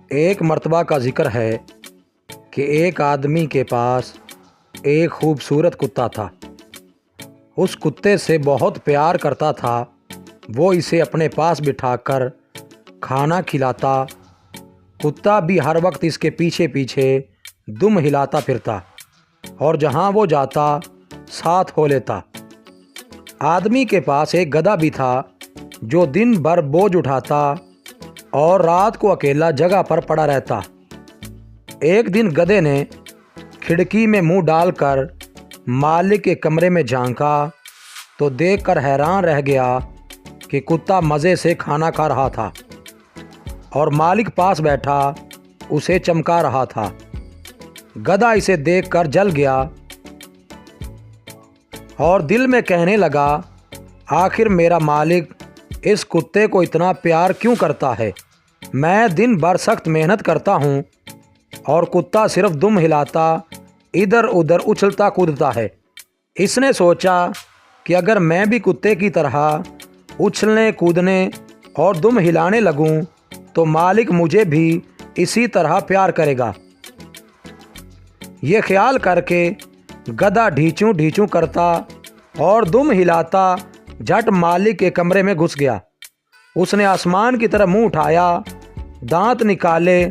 ایک مرتبہ کا ذکر ہے کہ ایک آدمی کے پاس ایک خوبصورت کتا تھا۔ اس کتے سے بہت پیار کرتا تھا۔ وہ اسے اپنے پاس بٹھا کر کھانا کھلاتا۔ کتا بھی ہر وقت اس کے پیچھے پیچھے دم ہلاتا پھرتا اور جہاں وہ جاتا ساتھ ہو لیتا۔ آدمی کے پاس ایک گدھا بھی تھا جو دن بھر بوجھ اٹھاتا اور رات کو اکیلا جگہ پر پڑا رہتا۔ ایک دن گدھے نے کھڑکی میں منہ ڈال کر مالک کے کمرے میں جھانکا تو دیکھ کر حیران رہ گیا کہ کتا مزے سے کھانا کھا رہا تھا اور مالک پاس بیٹھا اسے چمکا رہا تھا۔ گدھا اسے دیکھ کر جل گیا اور دل میں کہنے لگا، آخر میرا مالک اس کتے کو اتنا پیار کیوں کرتا ہے؟ میں دن بھر سخت محنت کرتا ہوں اور کتا صرف دم ہلاتا ادھر ادھر اچھلتا کودتا ہے۔ اس نے سوچا کہ اگر میں بھی کتے کی طرح اچھلنے کودنے اور دم ہلانے لگوں تو مالک مجھے بھی اسی طرح پیار کرے گا۔ یہ خیال کر کے گدھا ڈھیچوں ڈھیچوں کرتا اور دم ہلاتا جھٹ مالک کے کمرے میں گھس گیا۔ اس نے آسمان کی طرف منہ اٹھایا، دانت نکالے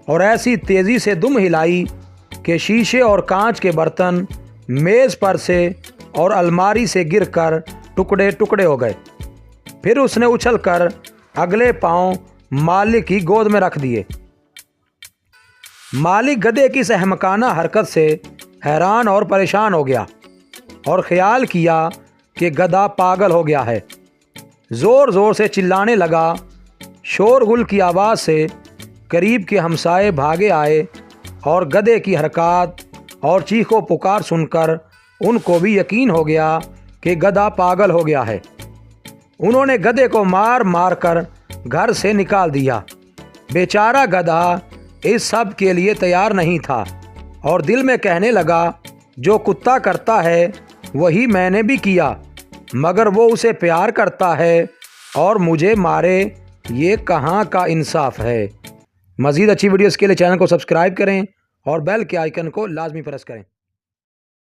اور ایسی تیزی سے دم ہلائی کہ شیشے اور کانچ کے برتن میز پر سے اور الماری سے گر کر ٹکڑے ٹکڑے ہو گئے۔ پھر اس نے اچھل کر اگلے پاؤں مالک کی گود میں رکھ دیے۔ مالک گدھے کی اس احمقانہ حرکت سے حیران اور پریشان ہو گیا اور خیال کیا کہ گدھا پاگل ہو گیا ہے۔ زور زور سے چلانے لگا۔ شور غل کی آواز سے قریب کے ہمسائے بھاگے آئے اور گدھے کی حرکات اور چیخ و پکار سن کر ان کو بھی یقین ہو گیا کہ گدھا پاگل ہو گیا ہے۔ انہوں نے گدھے کو مار مار کر گھر سے نکال دیا۔ بیچارہ گدھا اس سب کے لیے تیار نہیں تھا اور دل میں کہنے لگا، جو کتا کرتا ہے وہی میں نے بھی کیا، مگر وہ اسے پیار کرتا ہے اور مجھے مارے، یہ کہاں کا انصاف ہے۔ مزید اچھی ویڈیوز کے لیے چینل کو سبسکرائب کریں اور بیل کے آئیکن کو لازمی پریس کریں۔